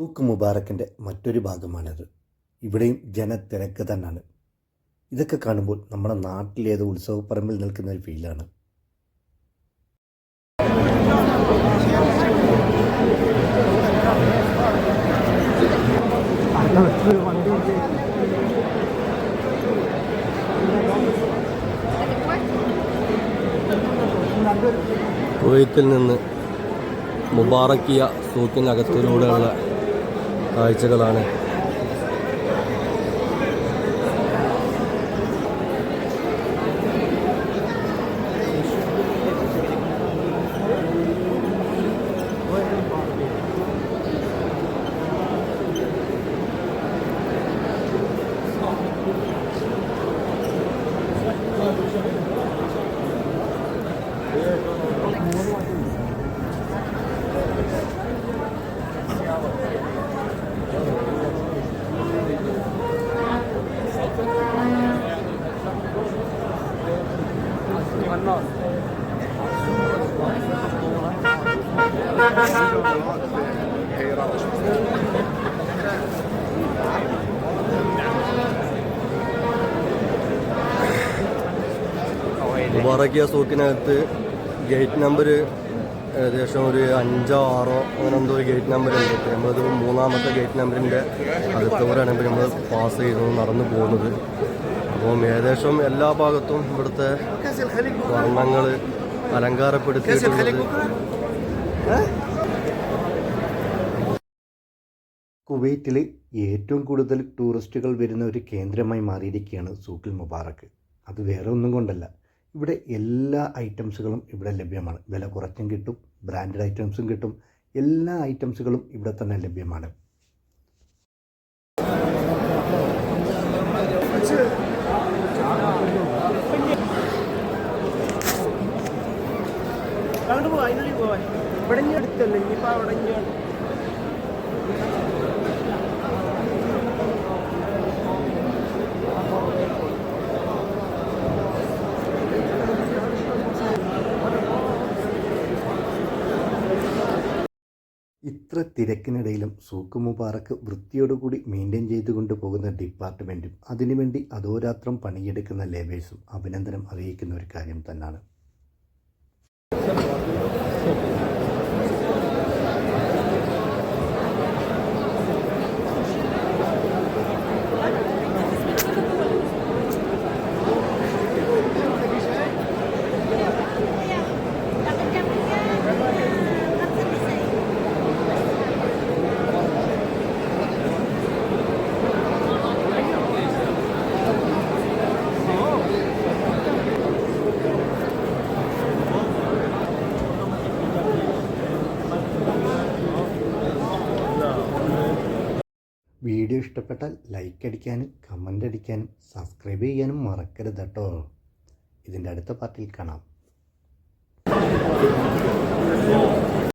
Souk മുബാറക്കിൻ്റെ മറ്റൊരു ഭാഗമാണിത്. ഇവിടെയും ജനത്തിരക്ക് തന്നെയാണ്. ഇതൊക്കെ കാണുമ്പോൾ നമ്മുടെ നാട്ടിലേതോ ഉത്സവപ്പറമ്പിൽ നിൽക്കുന്ന ഒരു ഫീലാണ്. കുവൈത്തിൽ നിന്ന് മുബാറക്കിയ സൂക്കിനകത്തിലൂടെയുള്ള കാഴ്ചകളാണ്. മുബാറക്കിയ സൂക്കിനകത്ത് ഗേറ്റ് നമ്പർ ഏകദേശം ഒരു 5 or 6 അങ്ങനെ എന്തോ ഒരു ഗേറ്റ് നമ്പർ ഉണ്ട്. നമ്മളത് 3ാമത്തെ ഗേറ്റ് നമ്പറിൻ്റെ അടുത്തവരാണ് ഇപ്പോൾ നമ്മൾ പാസ് ചെയ്തത് നടന്നു പോകുന്നത്. അപ്പം ഏകദേശം എല്ലാ ഭാഗത്തും ഇവിടുത്തെ വർണ്ണങ്ങൾ അലങ്കാരപ്പെടുത്തിയിട്ടുള്ളത്. കുവൈറ്റിൽ ഏറ്റവും കൂടുതൽ ടൂറിസ്റ്റുകൾ വരുന്ന ഒരു കേന്ദ്രമായി മാറിയിരിക്കുകയാണ് സൂക്കിൽ മുബാറക്ക്. അത് വേറെ ഒന്നും കൊണ്ടല്ല, ഇവിടെ എല്ലാ ഐറ്റംസുകളും ഇവിടെ ലഭ്യമാണ്. വില കുറച്ചും കിട്ടും, ബ്രാൻഡഡ് ഐറ്റംസും കിട്ടും. എല്ലാ ഐറ്റംസുകളും ഇവിടെ തന്നെ ലഭ്യമാണ്. ഇവിടെ അടുത്തല്ലേ ഇനിയിപ്പോൾ അവിടെ ഇത്ര തിരക്കിനിടയിലും സൂക്ക് മുബാറക്ക് വൃത്തിയോടുകൂടി മെയിൻറ്റെയിൻ ചെയ്തുകൊണ്ട് പോകുന്ന ഡിപ്പാർട്ട്മെൻറ്റും അതിനുവേണ്ടി അഹോരാത്രം പണിയെടുക്കുന്ന ലേബേഴ്സും അഭിനന്ദനം അറിയിക്കുന്ന ഒരു കാര്യം തന്നെയാണ്. വീഡിയോ ഇഷ്ടപ്പെട്ടാൽ ലൈക്ക് അടിക്കാനും കമൻ്റ് അടിക്കാനും സബ്സ്ക്രൈബ് ചെയ്യാനും മറക്കരുത് കേട്ടോ. ഇതിൻ്റെ അടുത്ത പാർട്ടിൽ കാണാം.